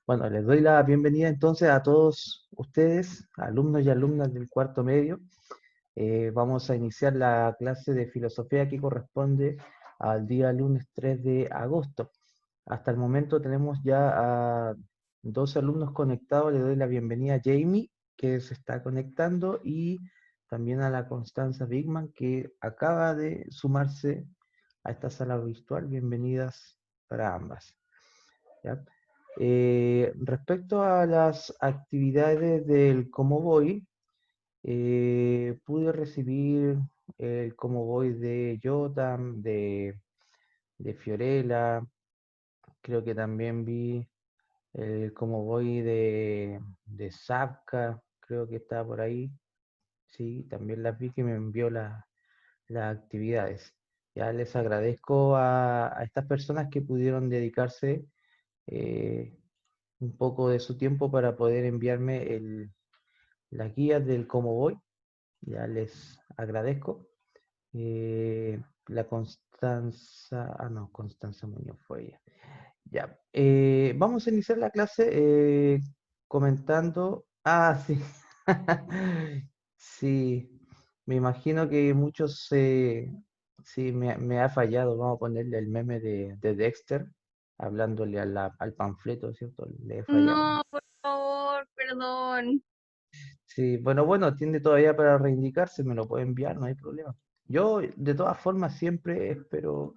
Bueno, les doy la bienvenida entonces a todos ustedes, alumnos y alumnas del cuarto medio. Vamos a iniciar la clase de filosofía que corresponde al día lunes 3 de agosto. Hasta el momento tenemos ya a dos alumnos conectados. Le doy la bienvenida a Jamie, que se está conectando, y también a la Constanza Bigman, que acaba de sumarse a esta sala virtual. Bienvenidas para ambas. ¿Ya? Respecto a las actividades del Cómo Voy, pude recibir el Cómo Voy de Jotam, de Fiorella, creo que también vi el Cómo Voy de Zapka, creo que está por ahí, sí, también las vi que me envió las actividades. Ya les agradezco a estas personas que pudieron dedicarse eh, un poco de su tiempo para poder enviarme las guías del cómo voy. Ya les agradezco. La Constanza, no, Constanza Muñoz fue ella. Ya, vamos a iniciar la clase comentando. Ah, sí. Sí, me imagino que muchos, sí, me ha fallado. Vamos a ponerle el meme de Dexter, hablándole al panfleto, ¿cierto? Le he fallado. No, por favor, perdón. Sí, bueno, tiene todavía para reivindicarse, me lo puede enviar, no hay problema. Yo, de todas formas, siempre espero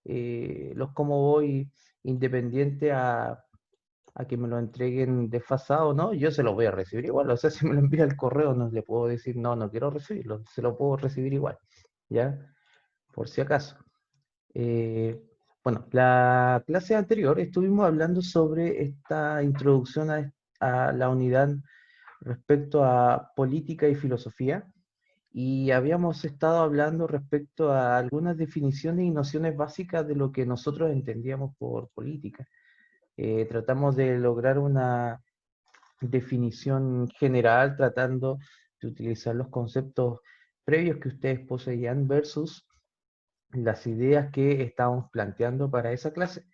los cómo voy independiente a que me lo entreguen desfasado, ¿no? Yo se los voy a recibir igual, o sea, si me lo envía el correo, no le puedo decir, no, no quiero recibirlo, se lo puedo recibir igual, ¿ya? Por si acaso. Eh, bueno, la clase anterior estuvimos hablando sobre esta introducción a la unidad respecto a política y filosofía, y habíamos estado hablando respecto a algunas definiciones y nociones básicas de lo que nosotros entendíamos por política. Tratamos de lograr una definición general tratando de utilizar los conceptos previos que ustedes poseían versus las ideas que estábamos planteando para esa clase.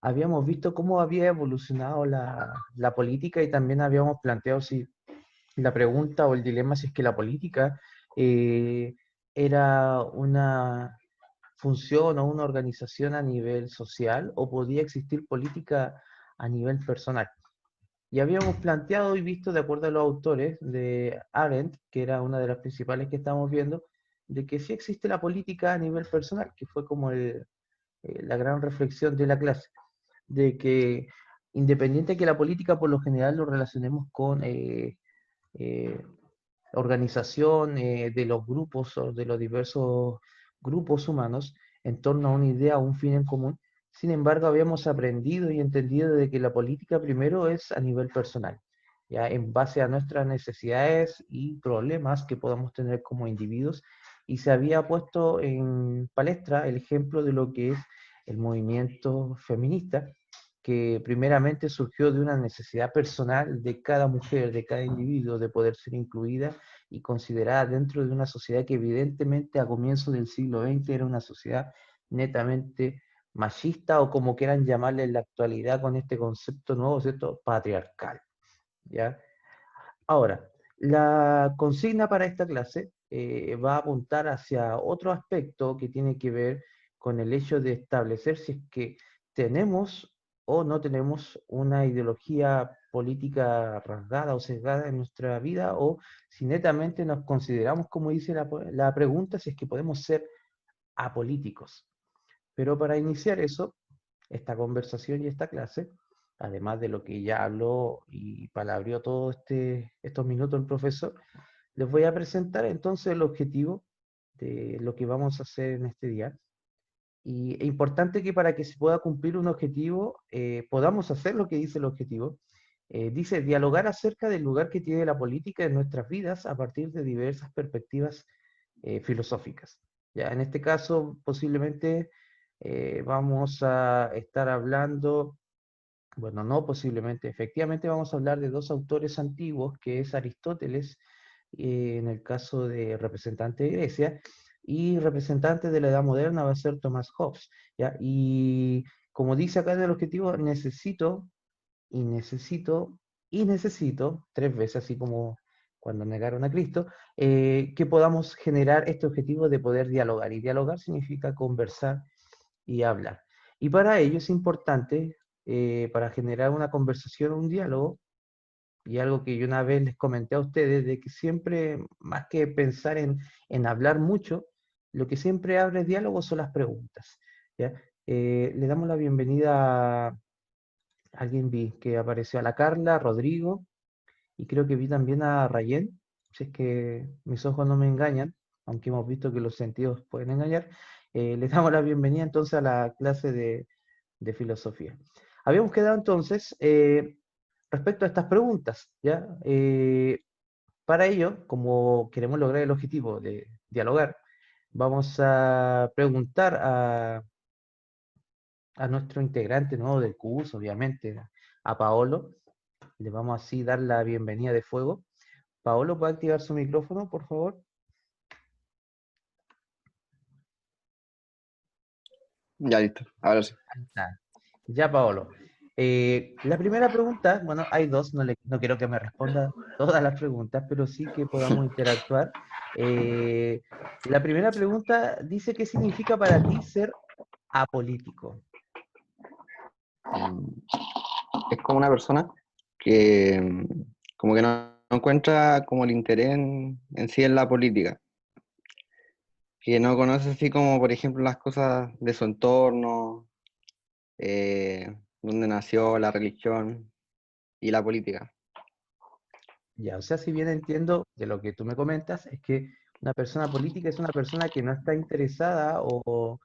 Habíamos visto cómo había evolucionado la política, y también habíamos planteado si la pregunta o el dilema si es que la política eh, era una función o una organización a nivel social, o podía existir política a nivel personal. Y habíamos planteado y visto, de acuerdo a los autores de Arendt, que era una de las principales que estamos viendo, de que sí existe la política a nivel personal, que fue como la gran reflexión de la clase, de que independiente de que la política por lo general lo relacionemos con eh, organización de los grupos o de los diversos grupos humanos en torno a una idea o un fin en común. Sin embargo, habíamos aprendido y entendido de que la política primero es a nivel personal, ya en base a nuestras necesidades y problemas que podamos tener como individuos, y se había puesto en palestra el ejemplo de lo que es el movimiento feminista, que primeramente surgió de una necesidad personal de cada mujer, de cada individuo, de poder ser incluida y considerada dentro de una sociedad que evidentemente a comienzos del siglo XX era una sociedad netamente machista, o como quieran llamarle en la actualidad con este concepto nuevo, ¿cierto? Patriarcal, ¿ya? Ahora, la consigna para esta clase va a apuntar hacia otro aspecto que tiene que ver con el hecho de establecer si es que tenemos o no tenemos una ideología política rasgada o sesgada en nuestra vida, o si netamente nos consideramos, como dice la pregunta, si es que podemos ser apolíticos. Pero para iniciar eso, esta conversación y esta clase, además de lo que ya habló y palabreó todos estos minutos el profesor, les voy a presentar entonces el objetivo de lo que vamos a hacer en este día. Y es importante que para que se pueda cumplir un objetivo, podamos hacer lo que dice el objetivo. Dice, dialogar acerca del lugar que tiene la política en nuestras vidas a partir de diversas perspectivas filosóficas. Ya, en este caso, posiblemente vamos a estar hablando, bueno, no posiblemente, efectivamente vamos a hablar de dos autores antiguos, que es Aristóteles, en el caso de representante de Grecia, y representante de la Edad Moderna va a ser Thomas Hobbes, ¿ya? Y como dice acá en el objetivo, necesito y necesito, tres veces, así como cuando negaron a Cristo, que podamos generar este objetivo de poder dialogar. Y dialogar significa conversar y hablar. Y para ello es importante, para generar una conversación, un diálogo, y algo que yo una vez les comenté a ustedes, de que siempre, más que pensar en hablar mucho, lo que siempre abre diálogo son las preguntas. ¿Ya? Le damos la bienvenida a alguien vi que apareció, a la Carla, Rodrigo, y creo que vi también a Rayén, si es que mis ojos no me engañan, aunque hemos visto que los sentidos pueden engañar. Les damos la bienvenida entonces a la clase de filosofía. Habíamos quedado entonces respecto a estas preguntas, ¿ya? Para ello, como queremos lograr el objetivo de dialogar, vamos a preguntar a nuestro integrante nuevo del curso, obviamente, a Paolo. Le vamos así dar la bienvenida de fuego. Paolo, ¿puede activar su micrófono, por favor? Ya listo, ahora sí. Ahí está. Ya, Paolo. La primera pregunta, bueno, hay dos, no quiero que me responda todas las preguntas, pero sí que podamos interactuar. Eh, la primera pregunta dice, ¿qué significa para ti ser apolítico? Mm, Es como una persona que como que no encuentra como el interés en sí en la política, que no conoce así como por ejemplo las cosas de su entorno, dónde nació, la religión y la política. Ya, o sea, si bien entiendo de lo que tú me comentas, es que una persona política es una persona que no está interesada o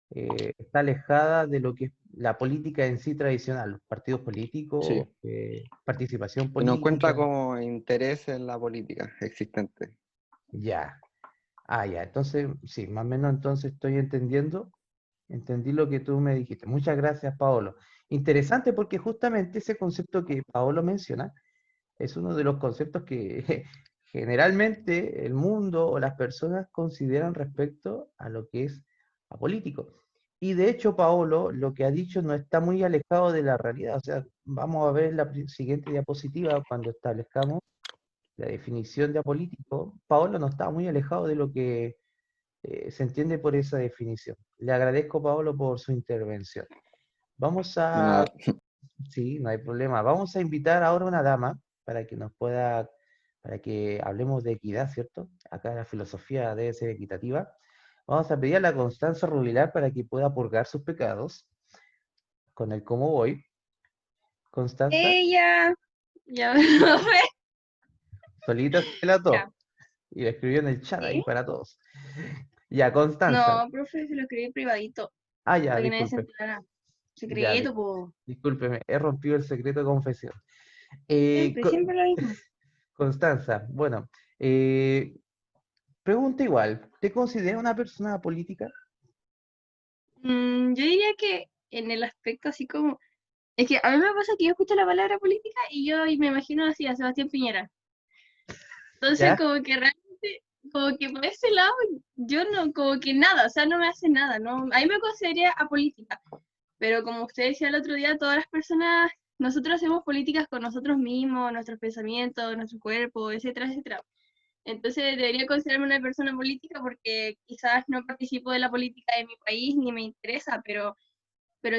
está alejada de lo que es la política en sí tradicional, los partidos políticos, Sí, participación que no encuentra política. como interés en la política existente. Ya, ya, entonces, sí, más o menos entonces estoy entendiendo, entendí lo que tú me dijiste. Muchas gracias, Paolo. Interesante porque justamente ese concepto que Paolo menciona es uno de los conceptos que generalmente el mundo o las personas consideran respecto a lo que es apolítico. Y de hecho, Paolo, lo que ha dicho no está muy alejado de la realidad. O sea, vamos a ver en la siguiente diapositiva cuando establezcamos la definición de apolítico. Paolo no está muy alejado de lo que se entiende por esa definición. Le agradezco, Paolo, por su intervención. Vamos De a, nada. sí, no hay problema. Vamos a invitar ahora a una dama para que nos pueda, para que hablemos de equidad, ¿cierto? Acá la filosofía debe ser equitativa. Vamos a pedir a la Constanza Rubilar para que pueda purgar sus pecados con el cómo voy. Constanza, Ella, ya me fue. solita se delató Ya, y lo escribió en el chat ahí ¿sí? para todos. Ya, Constanza. No, profe, se lo escribí privadito, Ya, para que nadie se disculpe. enterara. Ya, Secreto, po. discúlpeme, he rompido el secreto de confesión. Siempre, Co- siempre lo mismo. Constanza, bueno, eh, pregunta igual, ¿te considera una persona política? Yo diría que en el aspecto así como... Es que a mí me pasa que yo escucho la palabra política y yo me imagino así a Sebastián Piñera. Entonces, ¿Ya? como que realmente, como que por ese lado, yo no, como que nada, o sea, no me hace nada, ¿no? Ahí me consideraría apolítica. Pero como usted decía el otro día, todas las personas, nosotros hacemos políticas con nosotros mismos, nuestros pensamientos, nuestro cuerpo, etcétera, etcétera. Entonces debería considerarme una persona política porque quizás no participo de la política de mi país ni me interesa, pero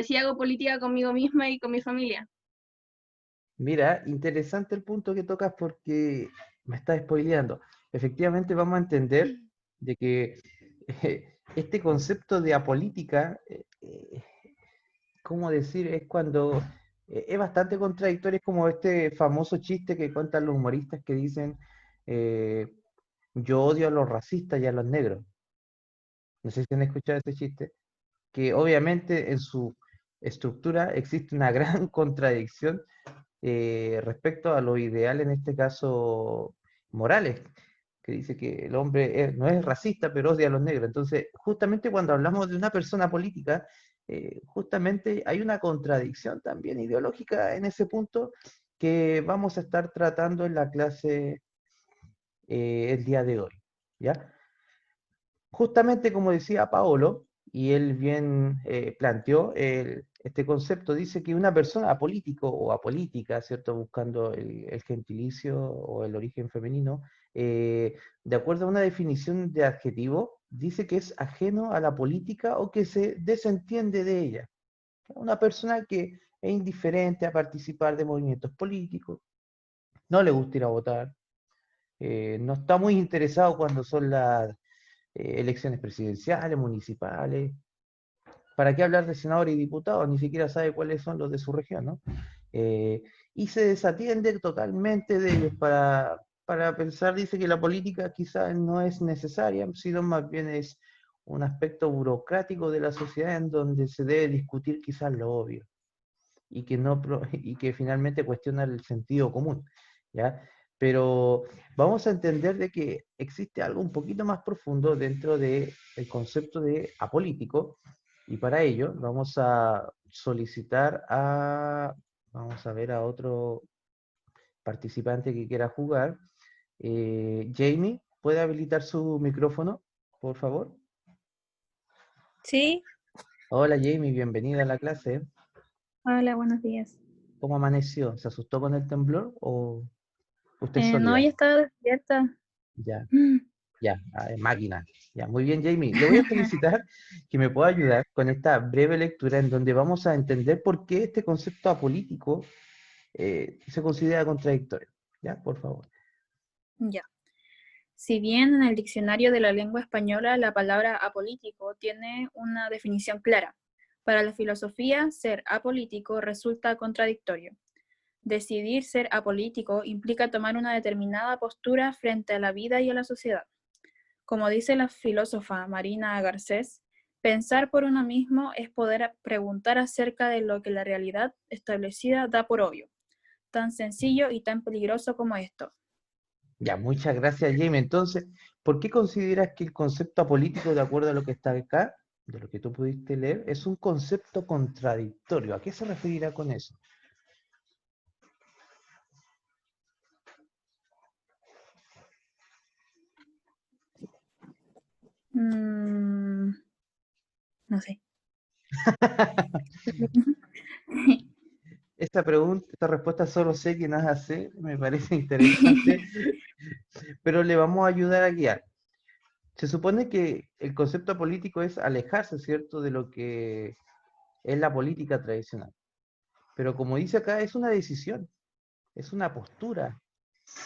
sí hago política conmigo misma y con mi familia. Mira, interesante el punto que tocas porque me está spoileando. Efectivamente vamos a entender de que este concepto de apolítica, ¿cómo decir? Es cuando es bastante contradictorio, es como este famoso chiste que cuentan los humoristas que dicen, eh, yo odio a los racistas y a los negros. No sé si han escuchado ese chiste, que obviamente en su estructura existe una gran contradicción respecto a lo ideal, en este caso, Morales, que dice que el hombre no es racista, pero odia a los negros. Entonces, justamente cuando hablamos de una persona política, justamente hay una contradicción también ideológica en ese punto que vamos a estar tratando en la clase el día de hoy. ¿Ya? Justamente como decía Paolo, y él bien planteó, este concepto dice que una persona apolítico o apolítica, ¿cierto? Buscando el gentilicio o el origen femenino, de acuerdo a una definición de adjetivo, dice que es ajeno a la política o que se desentiende de ella. Una persona que es indiferente a participar de movimientos políticos, no le gusta ir a votar, no está muy interesado cuando son las elecciones presidenciales, municipales. ¿Para qué hablar de senadores y diputados? Ni siquiera sabe cuáles son los de su región, ¿no? Eh, y se desatiende totalmente de ellos para pensar, dice que la política quizás no es necesaria, sino más bien es un aspecto burocrático de la sociedad en donde se debe discutir quizás lo obvio y que, no, y que finalmente cuestiona el sentido común, ¿ya? Pero vamos a entender de que existe algo un poquito más profundo dentro del concepto de apolítico, y para ello vamos a solicitar vamos a ver a otro participante que quiera jugar. Jamie, ¿puede habilitar su micrófono, por favor? Sí, Hola Jamie, bienvenida a la clase. hola, buenos días. ¿Cómo amaneció? ¿Se asustó con el temblor o usted es No, sólida? ya estaba despierta. Ya, Mm, ya, máquina. Ya, muy bien, Jamie. Le voy a solicitar que me pueda ayudar con esta breve lectura en donde vamos a entender por qué este concepto apolítico se considera contradictorio. ¿Ya? Por favor. Ya. Si bien en el diccionario de la lengua española la palabra apolítico tiene una definición clara, para la filosofía ser apolítico resulta contradictorio. Decidir ser apolítico implica tomar una determinada postura frente a la vida y a la sociedad. Como dice la filósofa Marina Garcés, pensar por uno mismo es poder preguntar acerca de lo que la realidad establecida da por obvio, tan sencillo y tan peligroso como esto. Ya, muchas gracias, Jamie. Entonces, ¿por qué consideras que el concepto apolítico, de acuerdo a lo que está acá, de lo que tú pudiste leer, es un concepto contradictorio? ¿A qué se referirá con eso? No sé. Esta pregunta, esta respuesta solo sé que nada sé, me parece interesante, pero le vamos a ayudar a guiar. Se supone que el concepto político es alejarse, ¿cierto?, de lo que es la política tradicional. Pero como dice acá, es una decisión, es una postura,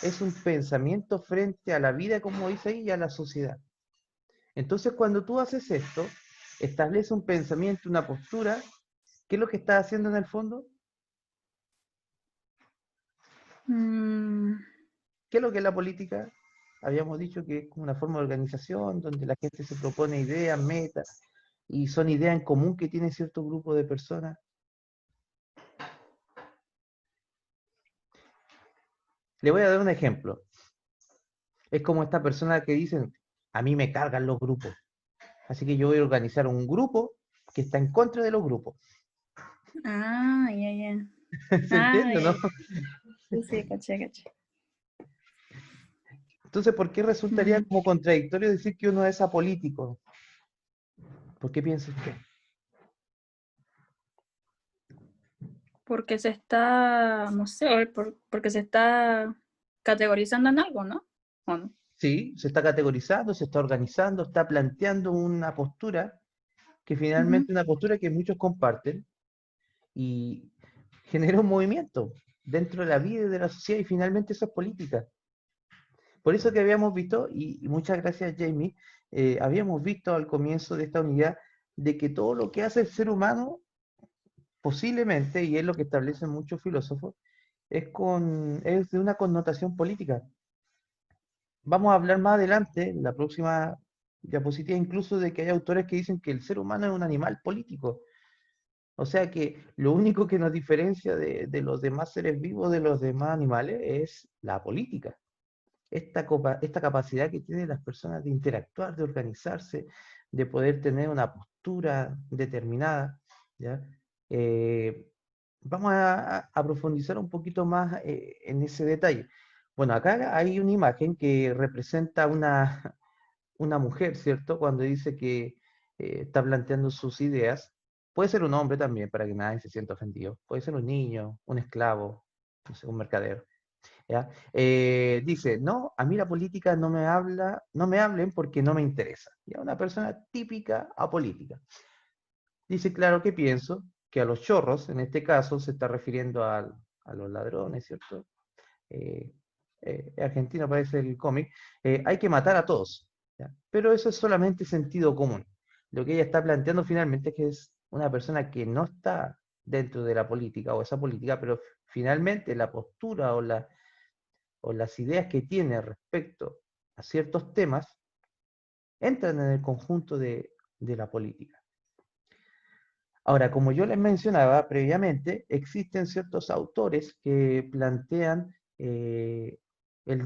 es un pensamiento frente a la vida, como dice ahí, y a la sociedad. Entonces, cuando tú haces esto, establece un pensamiento, una postura, ¿qué es lo que estás haciendo en el fondo? Mm, ¿Qué es lo que es la política? Habíamos dicho que es como una forma de organización donde la gente se propone ideas, metas, y son ideas en común que tiene cierto grupo de personas. Le voy a dar un ejemplo. Es como esta persona que dicen, a mí me cargan los grupos, así que yo voy a organizar un grupo que está en contra de los grupos. ya, ya. ¿Se entiende, no? Ya. Sí, sí, caché, caché. Entonces, ¿por qué resultaría Mm, como contradictorio decir que uno es apolítico? ¿Por qué piensa usted? Porque se está, no sé, porque se está categorizando en algo, ¿no? ¿O no? Sí, se está categorizando, se está organizando, está planteando una postura que Ujú. finalmente una postura que muchos comparten y genera un movimiento dentro de la vida y de la sociedad y finalmente eso es política. Por eso que habíamos visto, y muchas gracias Jamie, habíamos visto al comienzo de esta unidad de que todo lo que hace el ser humano posiblemente, y es lo que establecen muchos filósofos, es de una connotación política. Vamos a hablar más adelante, en la próxima diapositiva, incluso de que hay autores que dicen que el ser humano es un animal político. O sea que lo único que nos diferencia de los demás seres vivos, de los demás animales, es la política. Esta capacidad que tienen las personas de interactuar, de organizarse, de poder tener una postura determinada, ¿ya? Eh, vamos a profundizar un poquito más en ese detalle. Bueno, acá hay una imagen que representa una mujer, ¿cierto? Cuando dice que está planteando sus ideas. Puede ser un hombre también, para que nadie se sienta ofendido. Puede ser un niño, un esclavo, no sé, un mercader. ¿Ya? Dice, no, a mí la política no me hablen porque no me interesa. Ya, una persona típica apolítica. Dice, claro que pienso que a los chorros, en este caso, se está refiriendo a los ladrones, ¿cierto? Eh, Argentino parece el cómic, hay que matar a todos. ¿Ya? Pero eso es solamente sentido común. Lo que ella está planteando finalmente es que es una persona que no está dentro de la política o esa política, pero finalmente la postura o las ideas que tiene respecto a ciertos temas entran en el conjunto de la política. Ahora, como yo les mencionaba previamente, existen ciertos autores que plantean el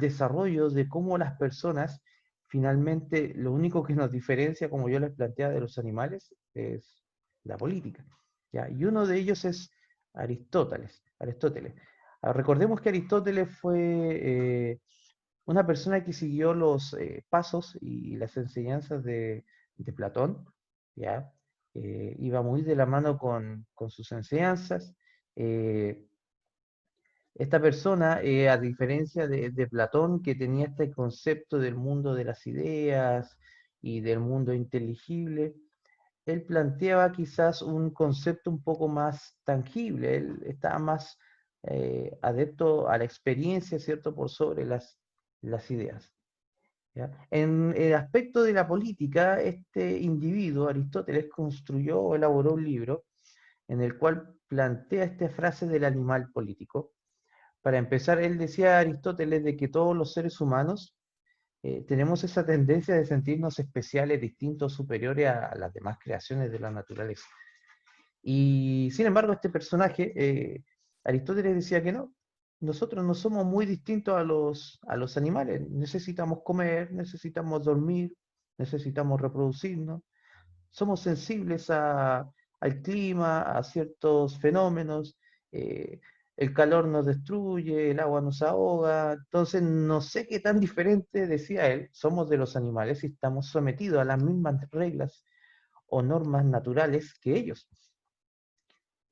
desarrollo de cómo las personas, finalmente, lo único que nos diferencia, como yo les planteaba, de los animales, es la política. ¿Ya? Y uno de ellos es Aristóteles. Recordemos que Aristóteles fue una persona que siguió los pasos y las enseñanzas de Platón, ¿ya? Iba muy de la mano con sus enseñanzas. Eh, Esta persona, a diferencia de Platón, que tenía este concepto del mundo de las ideas y del mundo inteligible, él planteaba quizás un concepto un poco más tangible, él estaba más adepto a la experiencia, ¿cierto?, por sobre las ideas. ¿Ya? En el aspecto de la política, este individuo, Aristóteles, construyó o elaboró un libro en el cual plantea esta frase del animal político. Para empezar, él decía a Aristóteles de que todos los seres humanos tenemos esa tendencia de sentirnos especiales, distintos, superiores a las demás creaciones de la naturaleza. Y sin embargo, este personaje, Aristóteles decía que no, nosotros no somos muy distintos a los animales, necesitamos comer, necesitamos dormir, necesitamos reproducirnos, somos sensibles al clima, a ciertos fenómenos, eh, el calor nos destruye, el agua nos ahoga, entonces no sé qué tan diferente, decía él, somos de los animales y estamos sometidos a las mismas reglas o normas naturales que ellos.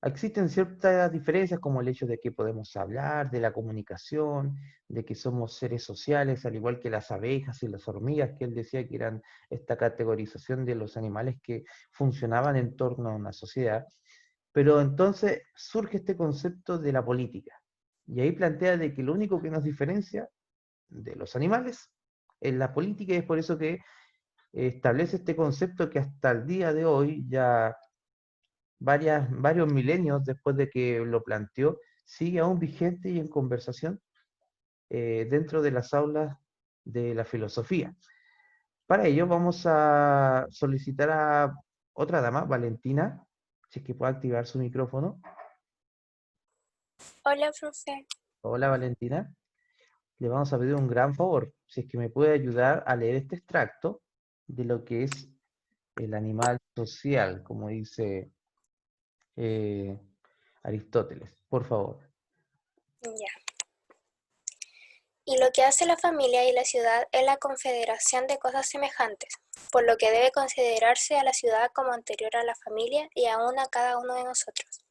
Existen ciertas diferencias como el hecho de que podemos hablar, de la comunicación, de que somos seres sociales, al igual que las abejas y las hormigas, que él decía que eran esta categorización de los animales que funcionaban en torno a una sociedad. Pero entonces surge este concepto de la política. Y ahí plantea de que lo único que nos diferencia de los animales es la política, y es por eso que establece este concepto que hasta el día de hoy ya varios milenios después de que lo planteó, sigue aún vigente y en conversación dentro de las aulas de la filosofía. Para ello vamos a solicitar a otra dama, Valentina, si es que puede activar su micrófono. Hola, profe. Hola Valentina, le vamos a pedir un gran favor, si es que me puede ayudar a leer este extracto de lo que es el animal social, como dice Aristóteles, por favor. Ya. Y lo que hace la familia y la ciudad es la confederación de cosas semejantes, por lo que debe considerarse a la ciudad como anterior a la familia y aún a cada uno de nosotros.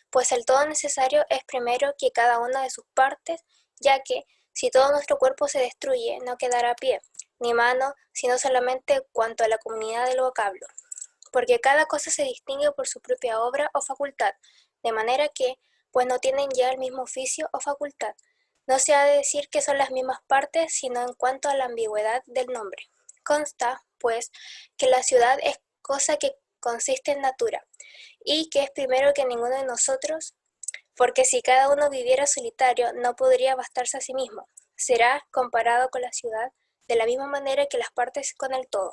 Pues el todo necesario es primero que cada una de sus partes, ya que si todo nuestro cuerpo se destruye, no quedará pie, ni mano, sino solamente cuanto a la comunidad del vocablo. Porque cada cosa se distingue por su propia obra o facultad, de manera que, pues no tienen ya el mismo oficio o facultad, no se ha de decir que son las mismas partes, sino en cuanto a la ambigüedad del nombre. Consta, pues, que la ciudad es cosa que consiste en natura, y que es primero que ninguno de nosotros, porque si cada uno viviera solitario, no podría bastarse a sí mismo. Será comparado con la ciudad de la misma manera que las partes con el todo.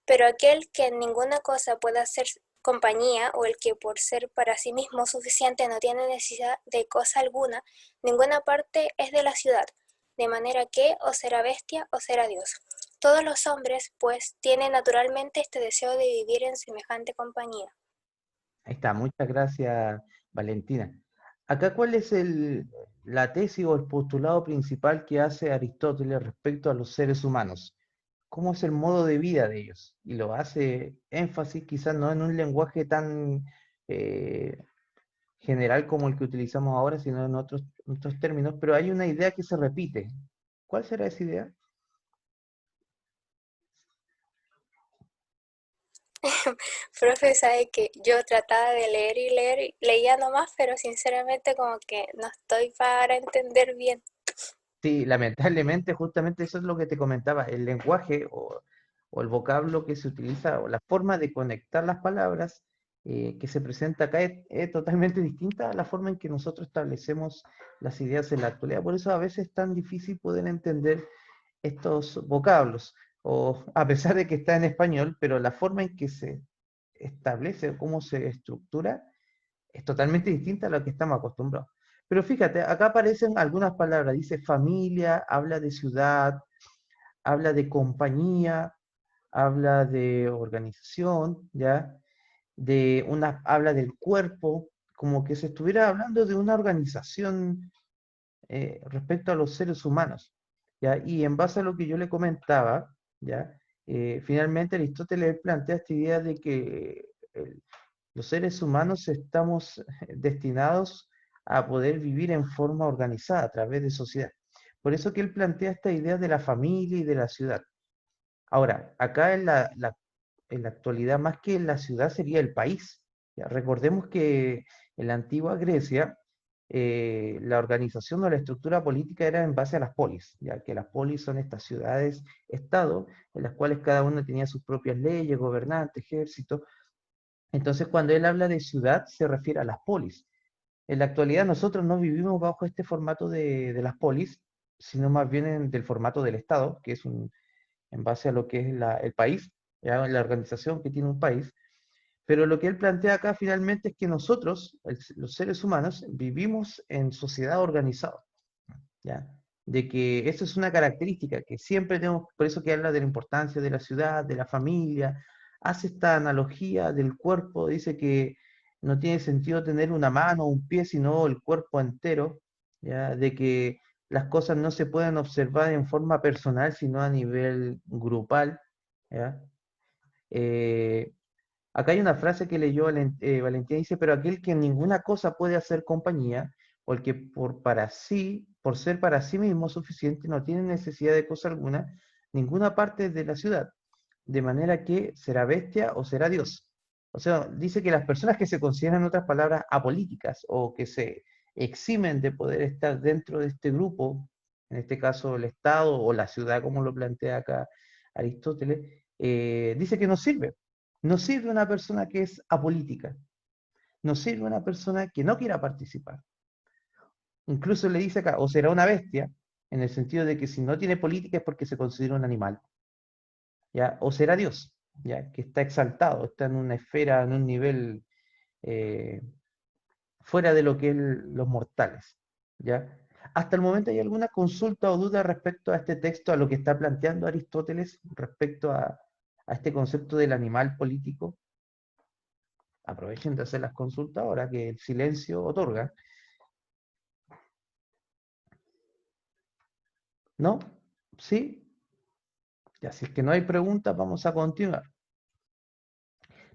Pero aquel que en ninguna cosa pueda hacer compañía, o el que por ser para sí mismo suficiente no tiene necesidad de cosa alguna, ninguna parte es de la ciudad, de manera que o será bestia o será Dios. Todos los hombres, pues, tienen naturalmente este deseo de vivir en semejante compañía. Ahí está, muchas gracias Valentina. Acá, ¿cuál es la tesis o el postulado principal que hace Aristóteles respecto a los seres humanos? ¿Cómo es el modo de vida de ellos? Y lo hace énfasis quizás no en un lenguaje tan general como el que utilizamos ahora, sino en otros términos, pero hay una idea que se repite. ¿Cuál será esa idea? Profe, sabe que yo trataba de leer y leer, leía nomás, pero sinceramente como que no estoy para entender bien. Sí, lamentablemente, justamente eso es lo que te comentaba, el lenguaje o el vocablo que se utiliza o la forma de conectar las palabras que se presenta acá es totalmente distinta a la forma en que nosotros establecemos las ideas en la actualidad. Por eso a veces es tan difícil poder entender estos vocablos, o a pesar de que está en español, pero la forma en que se establece o cómo se estructura es totalmente distinta a lo que estamos acostumbrados. Pero fíjate, acá aparecen algunas palabras, dice familia, habla de ciudad, habla de compañía, habla de organización, ¿ya? Habla del cuerpo, como que se estuviera hablando de una organización respecto a los seres humanos, ¿ya? Y en base a lo que yo le comentaba, ¿ya? Finalmente Aristóteles plantea esta idea de que los seres humanos estamos destinados a poder vivir en forma organizada a través de sociedad. Por eso que él plantea esta idea de la familia y de la ciudad. Ahora, acá en la actualidad, más que la ciudad, sería el país. Ya, recordemos que en la antigua Grecia, la organización o la estructura política era en base a las polis, ya que las polis son estas ciudades-estado, en las cuales cada una tenía sus propias leyes, gobernantes, ejércitos. Entonces, cuando él habla de ciudad, se refiere a las polis. En la actualidad, nosotros no vivimos bajo este formato de las polis, sino más bien del formato del Estado, que es en base a lo que es el país, ¿ya? La organización que tiene un país. Pero lo que él plantea acá finalmente es que nosotros, los seres humanos, vivimos en sociedad organizada, ¿ya? De que eso es una característica que siempre tenemos, por eso que habla de la importancia de la ciudad, de la familia, hace esta analogía del cuerpo, dice que no tiene sentido tener una mano o un pie, sino el cuerpo entero, ¿ya? De que las cosas no se pueden observar en forma personal, sino a nivel grupal, ¿ya? Eh, Acá hay una frase que leyó Valentina, dice, pero aquel que en ninguna cosa puede hacer compañía, o el que por ser para sí mismo suficiente, no tiene necesidad de cosa alguna, ninguna parte de la ciudad, de manera que será bestia o será Dios. O sea, dice que las personas que se consideran, en otras palabras, apolíticas o que se eximen de poder estar dentro de este grupo, en este caso el Estado o la ciudad, como lo plantea acá Aristóteles, dice que no sirve. No sirve una persona que es apolítica. No sirve una persona que no quiera participar. Incluso le dice acá, o será una bestia, en el sentido de que si no tiene política es porque se considera un animal. ¿Ya? O será Dios, ¿ya? Que está exaltado, está en una esfera, en un nivel eh, fuera de lo que es los mortales. ¿Ya? Hasta el momento, ¿hay alguna consulta o duda respecto a este texto, a lo que está planteando Aristóteles respecto a este concepto del animal político? Aprovechen de hacer las consultas ahora que el silencio otorga. ¿No? ¿Sí? Ya, si es que no hay preguntas, vamos a continuar.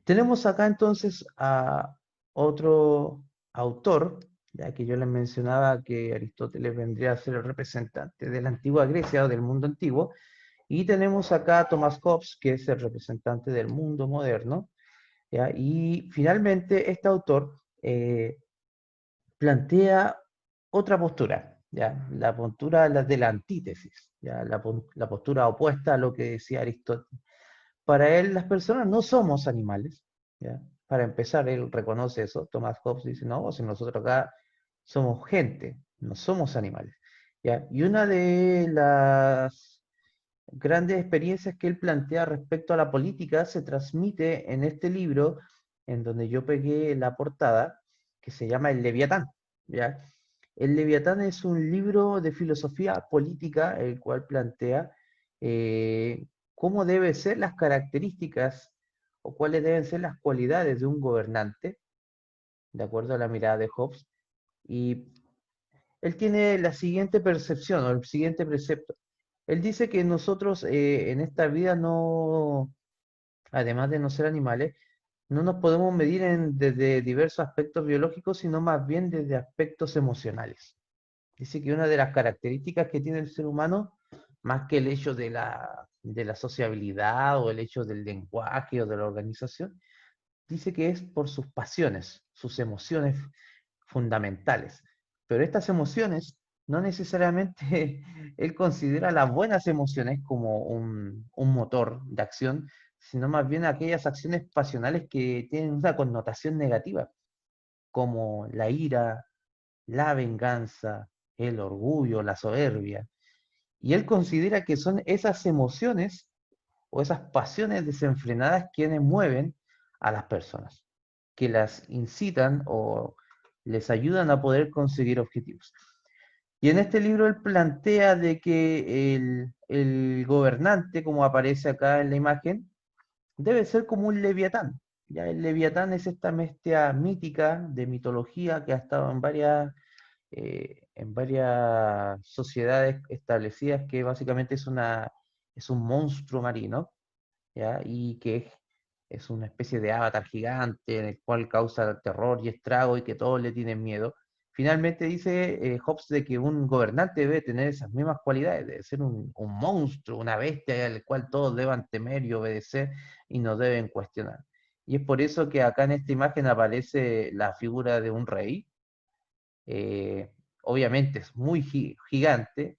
Tenemos acá entonces a otro autor, ya que yo les mencionaba que Aristóteles vendría a ser el representante de la antigua Grecia o del mundo antiguo, y tenemos acá a Thomas Hobbes, que es el representante del mundo moderno, ¿ya? Y finalmente este autor plantea otra postura, ¿ya? La postura de la antítesis, ¿ya? La postura opuesta a lo que decía Aristóteles. Para él, las personas no somos animales, ¿ya? Para empezar, él reconoce eso. Thomas Hobbes dice, no, si nosotros acá somos gente, no somos animales, ¿ya? Y una de las grandes experiencias que él plantea respecto a la política se transmite en este libro, en donde yo pegué la portada, que se llama El Leviatán, ¿ya? El Leviatán es un libro de filosofía política, el cual plantea cómo deben ser las características o cuáles deben ser las cualidades de un gobernante, de acuerdo a la mirada de Hobbes. Y él tiene la siguiente percepción o el siguiente precepto. Él dice que nosotros en esta vida no, además de no ser animales, no nos podemos medir desde diversos aspectos biológicos, sino más bien desde aspectos emocionales. Dice que una de las características que tiene el ser humano, más que el hecho de la sociabilidad o el hecho del lenguaje o de la organización, dice que es por sus pasiones, sus emociones fundamentales. Pero estas emociones, no necesariamente él considera las buenas emociones como un motor de acción, sino más bien aquellas acciones pasionales que tienen una connotación negativa, como la ira, la venganza, el orgullo, la soberbia. Y él considera que son esas emociones o esas pasiones desenfrenadas quienes mueven a las personas, que las incitan o les ayudan a poder conseguir objetivos. Y en este libro él plantea de que el gobernante, como aparece acá en la imagen, debe ser como un leviatán. Ya el leviatán es esta bestia mítica de mitología que ha estado en varias sociedades establecidas, que básicamente es un monstruo marino, ¿ya? Y que es una especie de avatar gigante en el cual causa terror y estrago y que todos le tienen miedo. Finalmente dice Hobbes de que un gobernante debe tener esas mismas cualidades, debe ser un monstruo, una bestia al cual todos deban temer y obedecer y no deben cuestionar. Y es por eso que acá en esta imagen aparece la figura de un rey, eh, obviamente es muy gigante,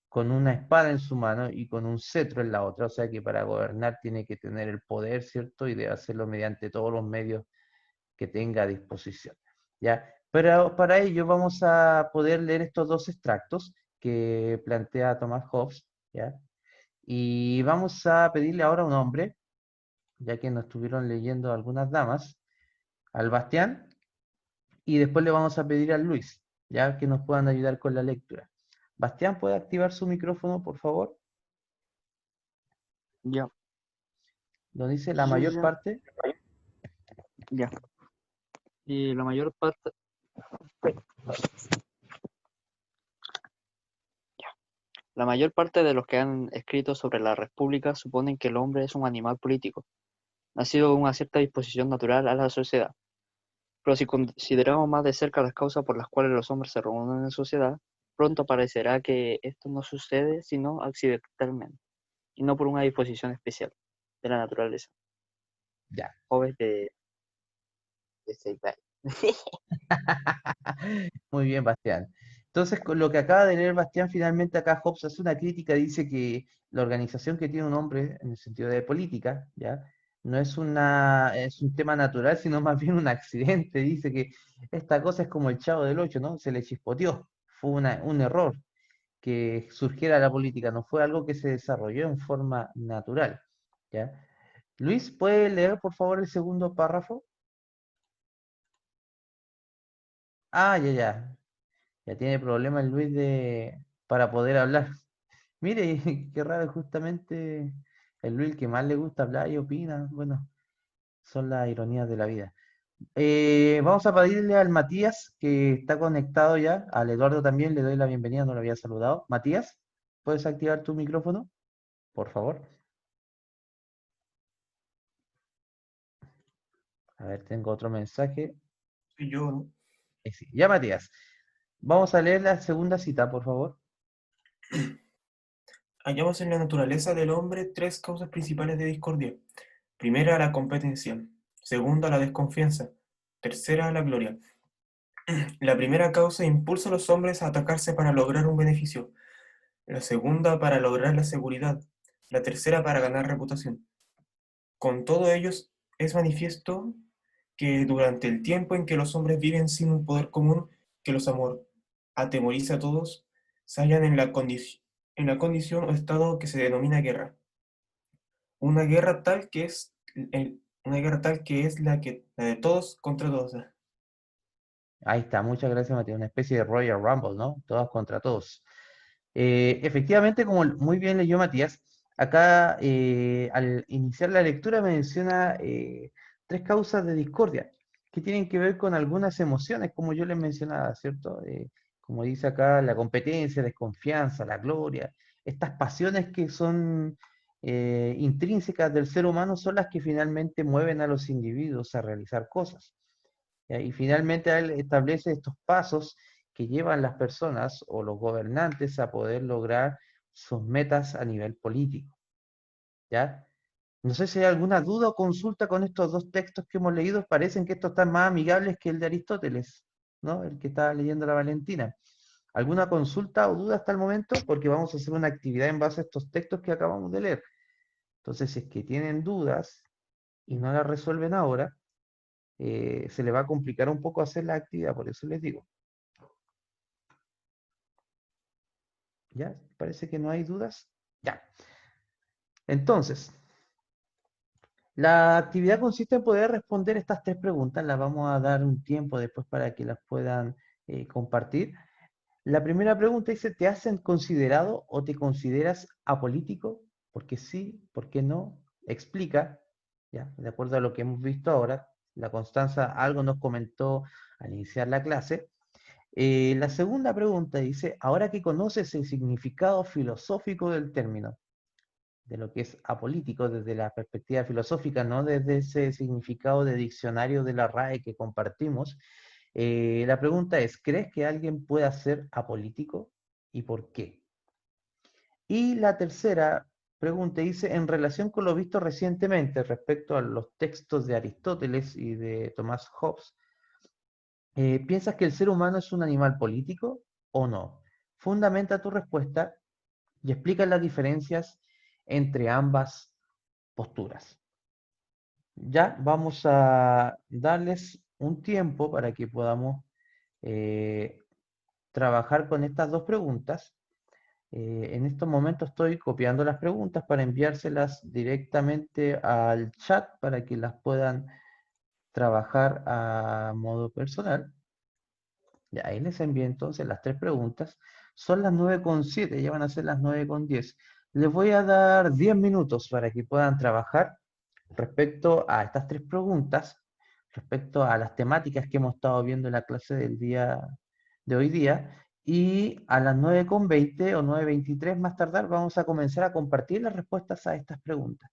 con una espada en su mano y con un cetro en la otra, o sea que para gobernar tiene que tener el poder, ¿cierto? Y debe hacerlo mediante todos los medios que tenga a disposición, ¿ya? Pero para ello vamos a poder leer estos dos extractos que plantea Thomas Hobbes, ¿ya? Y vamos a pedirle ahora a un hombre, ya que nos estuvieron leyendo algunas damas, al Bastián, y después le vamos a pedir a Luis, ya que nos puedan ayudar con la lectura. Bastián, ¿puede activar su micrófono, por favor? Ya, Donde dice la yo mayor ya, parte. ya. Y la mayor parte, la mayor parte de los que han escrito sobre la República suponen que el hombre es un animal político, nacido con una cierta disposición natural a la sociedad. Pero si consideramos más de cerca las causas por las cuales los hombres se reúnen en sociedad, pronto parecerá que esto no sucede sino accidentalmente, y no por una disposición especial de la naturaleza. Ya. Jóvenes de 6 años. Muy bien, Bastián. Entonces, con lo que acaba de leer Bastián, finalmente acá Hobbes hace una crítica, dice que la organización que tiene un hombre, en el sentido de política, ¿ya? No es un tema natural, sino más bien un accidente. Dice que esta cosa es como el Chavo del Ocho, ¿no? Se le chispoteó, fue un error que surgiera la política, no fue algo que se desarrolló en forma natural, ¿ya? Luis, ¿puede leer, por favor, el segundo párrafo? Ah, ya, ya. Ya tiene problemas el Luis para poder hablar. Mire, qué raro, justamente el Luis que más le gusta hablar y opina. Bueno, son las ironías de la vida. Vamos a pedirle al Matías, que está conectado ya. Al Eduardo también le doy la bienvenida, no lo había saludado. Matías, ¿puedes activar tu micrófono? Por favor. A ver, tengo otro mensaje. Soy yo, ¿no? Sí. Ya, Matías. Vamos a leer la segunda cita, por favor. Hallamos en la naturaleza del hombre tres causas principales de discordia. Primera, la competencia. Segunda, la desconfianza. Tercera, la gloria. La primera causa impulsa a los hombres a atacarse para lograr un beneficio. La segunda, para lograr la seguridad. La tercera, para ganar reputación. Con todo ello, es manifiesto que durante el tiempo en que los hombres viven sin un poder común que los atemoriza a todos, se hallan en la condición o estado que se denomina guerra. Una guerra tal que es una guerra tal que es la de todos contra todos. Ahí está, muchas gracias, Matías. Una especie de Royal Rumble, ¿no? Todas contra todos. Efectivamente, como muy bien leyó Matías, acá al iniciar la lectura menciona tres causas de discordia que tienen que ver con algunas emociones, como yo les mencionaba, ¿cierto? Como dice acá, la competencia, desconfianza, la gloria, estas pasiones que son intrínsecas del ser humano son las que finalmente mueven a los individuos a realizar cosas. ¿Ya? Y finalmente él establece estos pasos que llevan las personas o los gobernantes a poder lograr sus metas a nivel político. ¿Ya? No sé si hay alguna duda o consulta con estos dos textos que hemos leído. Parecen que estos están más amigables que el de Aristóteles, ¿no? El que estaba leyendo la Valentina. ¿Alguna consulta o duda hasta el momento? Porque vamos a hacer una actividad en base a estos textos que acabamos de leer. Entonces, si es que tienen dudas y no las resuelven ahora, se le va a complicar un poco hacer la actividad, por eso les digo. ¿Ya? Parece que no hay dudas. Ya. Entonces, la actividad consiste en poder responder estas tres preguntas. Las vamos a dar un tiempo después para que las puedan compartir. La primera pregunta dice, ¿te hacen considerado o te consideras apolítico? ¿Por qué sí? ¿Por qué no? Explica, ¿ya? De acuerdo a lo que hemos visto ahora. La Constanza algo nos comentó al iniciar la clase. La segunda pregunta dice, ahora que conoces el significado filosófico del término, de lo que es apolítico desde la perspectiva filosófica, no desde ese significado de diccionario de la RAE que compartimos, la pregunta es, ¿crees que alguien pueda ser apolítico y por qué? Y la tercera pregunta dice, en relación con lo visto recientemente respecto a los textos de Aristóteles y de Tomás Hobbes, ¿piensas que el ser humano es un animal político o no? Fundamenta tu respuesta y explica las diferencias entre ambas posturas. Ya vamos a darles un tiempo para que podamos trabajar con estas dos preguntas. En estos momentos estoy copiando las preguntas para enviárselas directamente al chat para que las puedan trabajar a modo personal. Ya, ahí les envié entonces las tres preguntas. Son las 9:07, ya van a ser las 9:10. Les voy a dar 10 minutos para que puedan trabajar respecto a estas tres preguntas, respecto a las temáticas que hemos estado viendo en la clase del día de hoy día. Y a las 9:20 o 9:23 más tardar vamos a comenzar a compartir las respuestas a estas preguntas.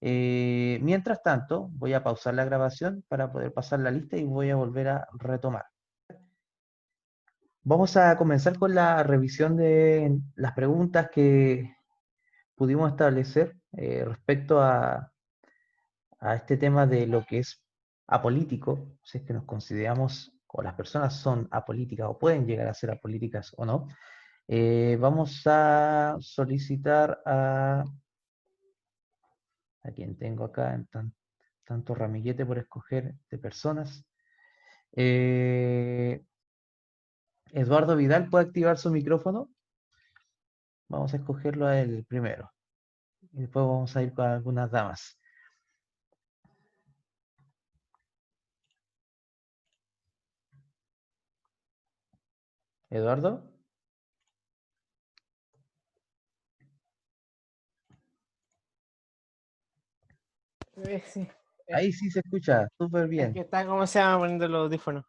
Mientras tanto, voy a pausar la grabación para poder pasar la lista y voy a volver a retomar. Vamos a comenzar con la revisión de las preguntas que pudimos establecer respecto a este tema de lo que es apolítico, si es que nos consideramos o las personas son apolíticas o pueden llegar a ser apolíticas o no. Vamos a solicitar a quien tengo acá en tanto ramillete por escoger de personas. Eduardo Vidal, ¿puede activar su micrófono? Vamos a escogerlo a él primero. Y después vamos a ir con algunas damas. ¿Eduardo? Sí, Ahí sí se escucha, súper es bien. que está, ¿cómo se llama? Poniendo los audífonos.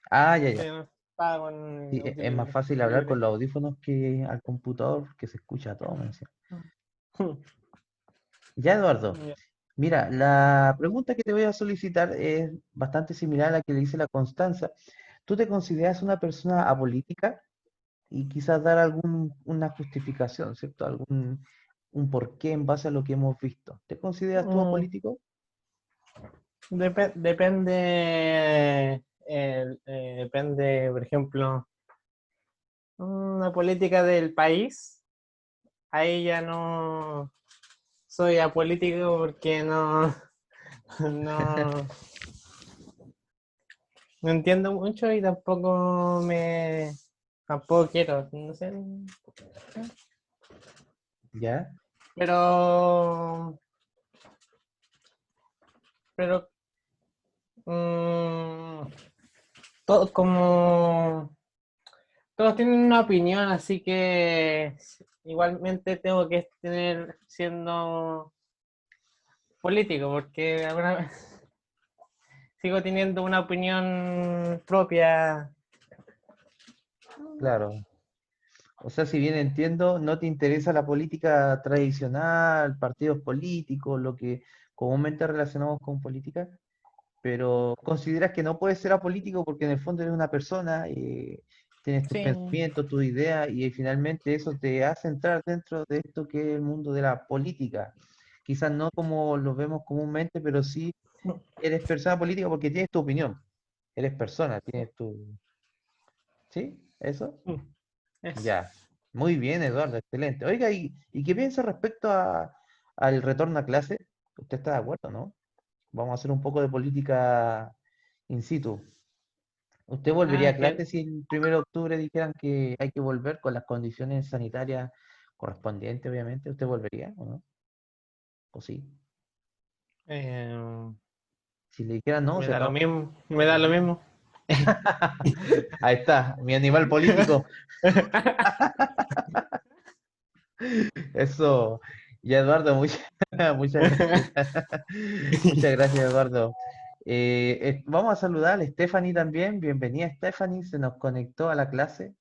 Ah, ya, ya. No estaba con Sí, es más fácil hablar con los audífonos que al computador, que se escucha todo, me decía. Ya, Eduardo. Ya. Mira, la pregunta que te voy a solicitar es bastante similar a la que le hice la Constanza. ¿Tú te consideras una persona apolítica? Y quizás dar una justificación, ¿cierto? Un porqué en base a lo que hemos visto. ¿Te consideras tú Mm, apolítico? depende, depende, por ejemplo, una política del país. Ahí ya no soy apolítico porque no, no entiendo mucho y tampoco quiero, no sé. ¿Ya? Pero pero mm, todo, como todos tienen una opinión, así que igualmente tengo que tener siendo político, porque alguna vez sigo teniendo una opinión propia. Claro. O sea, si bien entiendo, no te interesa la política tradicional, partidos políticos, lo que comúnmente relacionamos con política, pero consideras que no puedes ser apolítico porque en el fondo eres una persona, tienes tus Sí, pensamientos, tus ideas, y finalmente eso te hace entrar dentro de esto que es el mundo de la política. Quizás no como lo vemos comúnmente, pero sí eres persona política porque tienes tu opinión. Eres persona, tienes tu... ¿Sí? ¿Eso? eso. Ya. Muy bien, Eduardo, excelente. Oiga, ¿y qué piensa respecto al retorno a clase? ¿Usted está de acuerdo, no? Vamos a hacer un poco de política in situ. ¿Usted volvería Ah, a clase si el 1 de octubre dijeran que hay que volver con las condiciones sanitarias correspondientes, obviamente? ¿Usted volvería o no? ¿O sí? eh, Si le dijeran no, me se da lo acabó. mismo, me da lo mismo. Ahí está, mi animal político. Eso. Ya, Eduardo, muchas gracias. Muchas gracias, Eduardo. Vamos a saludar a Stephanie también. Bienvenida, Stephanie. Se nos conectó a la clase.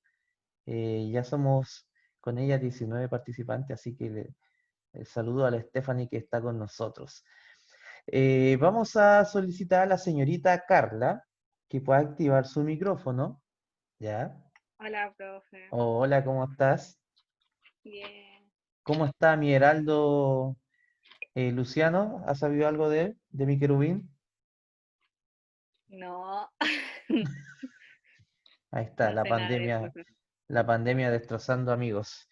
Ya somos con ella 19 participantes, así que saludo a la Stephanie que está con nosotros. Vamos a solicitar a la señorita Carla que pueda activar su micrófono. ¿Ya? Hola, profe. Hola, ¿cómo estás? Bien. ¿Cómo está mi heraldo Luciano? ¿Has sabido algo de él, de mi querubín? No, Ahí está, no sé nada de eso, profe. la pandemia destrozando amigos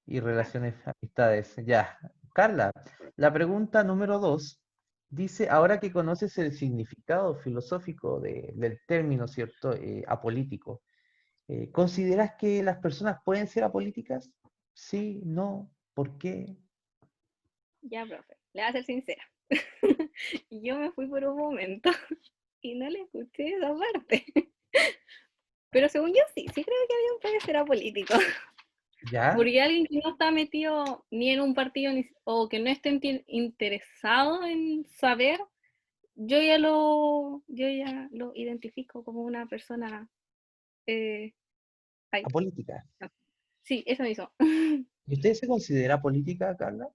y relaciones, amistades. Ya, Carla, la pregunta número 2 dice, ahora que conoces el significado filosófico del término, ¿cierto? Apolítico, ¿consideras que las personas pueden ser apolíticas? Sí, no, ¿por qué? Ya, profe, le voy a ser sincera. Yo me fui por un momento y no le escuché esa parte. Pero según yo sí creo que alguien puede ser apolítico. ¿Ya? Porque alguien que no está metido ni en un partido o que no esté interesado en saber, yo ya lo identifico como una persona. eh, ay, Apolítica. no. Sí, eso mismo. ¿Y usted se considera política, Carla?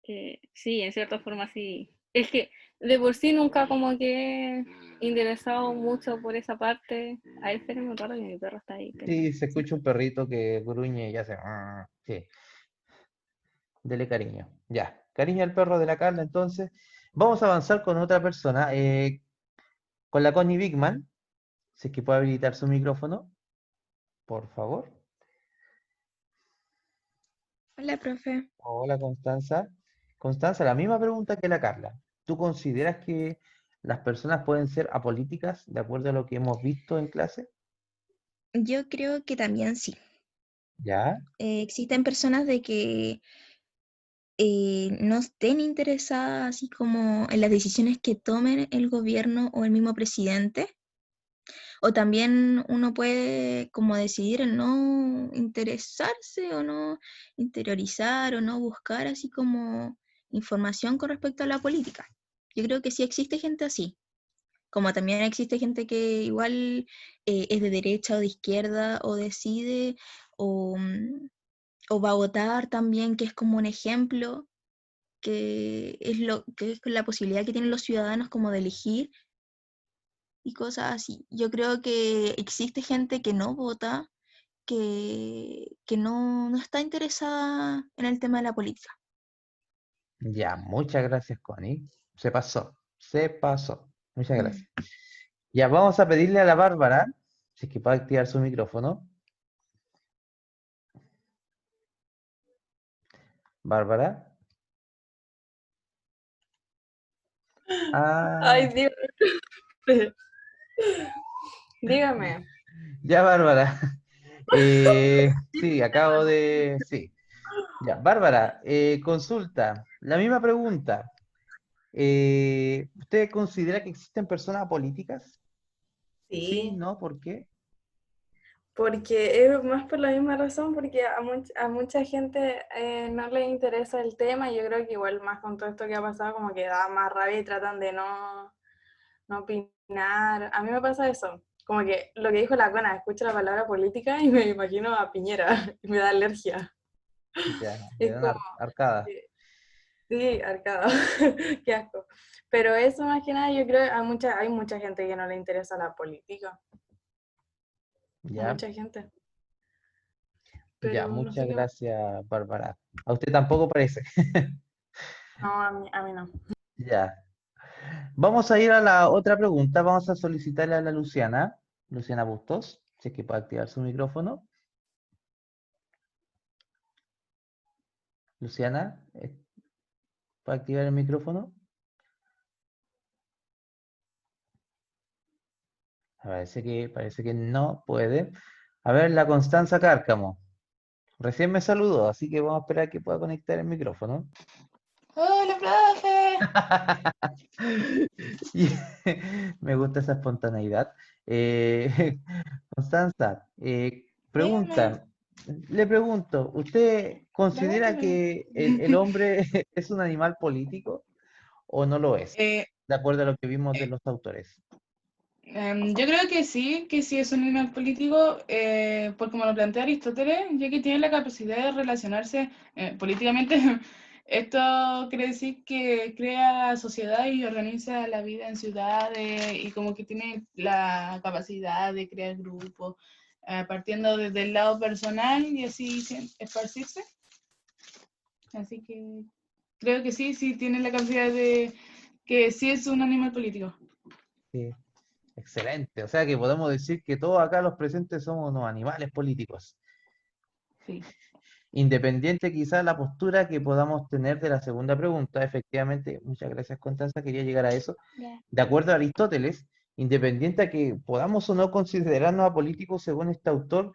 Sí, en cierta forma sí. Es que de por sí nunca como que he interesado mucho por esa parte. A ver, espérenme un rato que mi perro está ahí Sí, pendiente. se escucha un perrito que gruñe y hace... Sí, dele cariño. Ya, cariño al perro de la Carla, entonces. Vamos a avanzar con otra persona, con la Connie Bigman. Si es que puede habilitar su micrófono, por favor. Hola, profe. Hola, Constanza. Constanza, la misma pregunta que la Carla. ¿Tú consideras que las personas pueden ser apolíticas de acuerdo a lo que hemos visto en clase? Yo creo que también sí. ¿Ya? Existen personas de que no estén interesadas así como en las decisiones que tomen el gobierno o el mismo presidente. O también uno puede como decidir en no interesarse o no interiorizar o no buscar así como información con respecto a la política. Yo creo que sí existe gente así. Como también existe gente que igual es de derecha o de izquierda o decide o, o va a votar también, que es como un ejemplo, que es la posibilidad que tienen los ciudadanos como de elegir y cosas así. Yo creo que existe gente que no vota, que no está interesada en el tema de la política. Ya, muchas gracias, Connie. Se pasó, se pasó. Muchas gracias. Ya, vamos a pedirle a la Bárbara, si es que puede activar su micrófono. Bárbara. Ay, Ah, dígame. Dígame. ya, Bárbara. Sí, acabo de... Sí. Ya, Bárbara, consulta. La misma pregunta. ¿Usted considera que existen personas políticas? Sí, Sí, ¿no? ¿Por qué? porque es más por la misma razón, porque a mucha gente no le interesa el tema y yo creo que igual más con todo esto que ha pasado como que da más rabia y tratan de no opinar. A mí me pasa eso, Como que lo que dijo la Cona, escucho la palabra política y me imagino a Piñera y me da alergia. Ya, le Es dan como, arcada. sí, arcada, qué asco. Pero eso más que nada yo creo que hay mucha gente que no le interesa la política, Ya, mucha gente. ya, Pero no sé muchas qué más. gracias, Bárbara. A usted tampoco parece. No, a mí no. Ya. Vamos a ir a la otra pregunta. Vamos a solicitarle a la Luciana Bustos, si es que puede activar su micrófono. Luciana, ¿puede activar el micrófono? Parece que no puede. A ver, la Constanza Cárcamo. Recién me saludó, así que vamos a esperar que pueda conectar el micrófono. ¡Hola, profe! Y me gusta esa espontaneidad. Constanza, Dígame, le pregunto, ¿usted considera pregúnteme. que el hombre es un animal político o no lo es? Eh, De acuerdo a lo que vimos de eh, los autores. yo creo que sí es un animal político, por como lo plantea Aristóteles, ya que tiene la capacidad de relacionarse políticamente. Esto quiere decir que crea sociedad y organiza la vida en ciudades y como que tiene la capacidad de crear grupos, partiendo desde el lado personal y así esparcirse. Así que creo que sí, sí tiene la capacidad de que sí es un animal político. Sí, excelente. O sea que podemos decir que todos acá los presentes somos unos animales políticos. Sí. Independiente quizá la postura que podamos tener de la segunda pregunta, efectivamente, muchas gracias Constanza, quería llegar a eso. Ya. De acuerdo a Aristóteles, independiente a que podamos o no considerarnos apolíticos según este autor,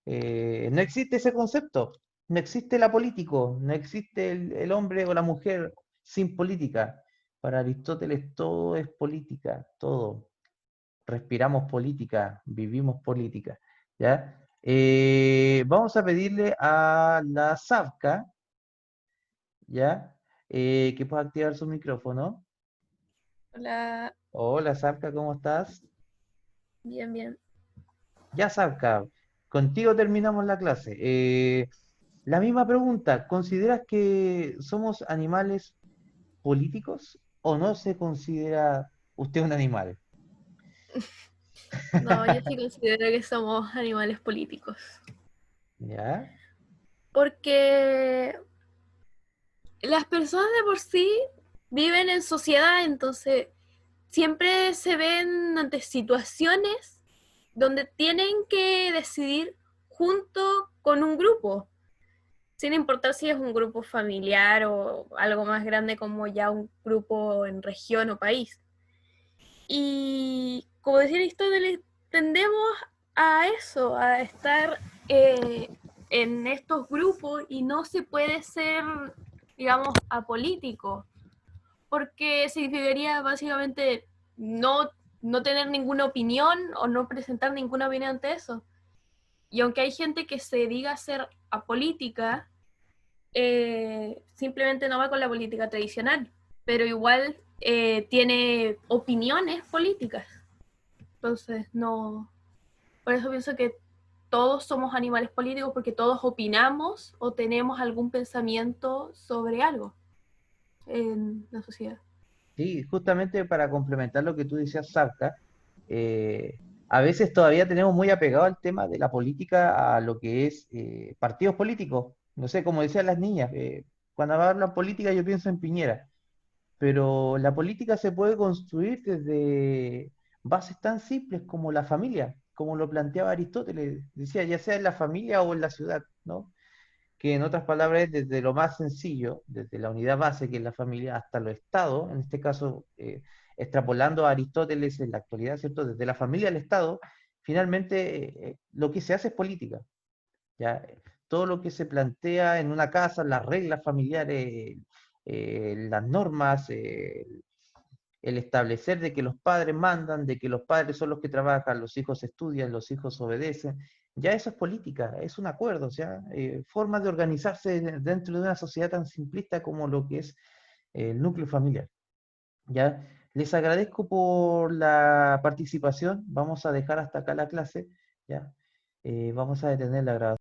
no existe ese concepto, no existe el apolítico, no existe el hombre o la mujer sin política. Para Aristóteles todo es política, todo. Respiramos política, vivimos política, ¿ya? Vamos a pedirle a la Zavka, ¿ya? Que pueda activar su micrófono. Hola, Hola, Zavka, ¿cómo estás? bien, bien. Ya, Zavka, contigo terminamos la clase. La misma pregunta, ¿consideras que somos animales políticos o no se considera usted un animal? No, yo sí considero que somos animales políticos. ¿Ya? Porque las personas de por sí viven en sociedad, entonces siempre se ven ante situaciones donde tienen que decidir junto con un grupo, sin importar si es un grupo familiar o algo más grande como ya un grupo en región o país. Y como decía Aristóteles, tendemos a eso, a estar en estos grupos y no se puede ser, digamos, apolítico, porque significaría básicamente no tener ninguna opinión o no presentar ninguna opinión ante eso. Y aunque hay gente que se diga ser apolítica, simplemente no va con la política tradicional, pero igual tiene opiniones políticas. Entonces, no. Por eso pienso que todos somos animales políticos porque todos opinamos o tenemos algún pensamiento sobre algo en la sociedad. Sí, justamente para complementar lo que tú decías, Sarka, a veces todavía tenemos muy apegado al tema de la política a lo que es partidos políticos. No sé, como decían las niñas, cuando hablan política yo pienso en Piñera, pero la política se puede construir desde bases tan simples como la familia, como lo planteaba Aristóteles, decía, ya sea en la familia o en la ciudad, ¿no? Que en otras palabras es desde lo más sencillo, desde la unidad base que es la familia, hasta los estados, en este caso extrapolando a Aristóteles en la actualidad, ¿cierto? Desde la familia al Estado, finalmente lo que se hace es política, ¿ya? Todo lo que se plantea en una casa, las reglas familiares, las normas, el establecer de que los padres mandan, de que los padres son los que trabajan, los hijos estudian, los hijos obedecen, ya eso es política, es un acuerdo, o sea, formas de organizarse dentro de una sociedad tan simplista como lo que es el núcleo familiar. ¿Ya? Les agradezco por la participación. Vamos a dejar hasta acá la clase, ¿ya? Vamos a detener la grabación.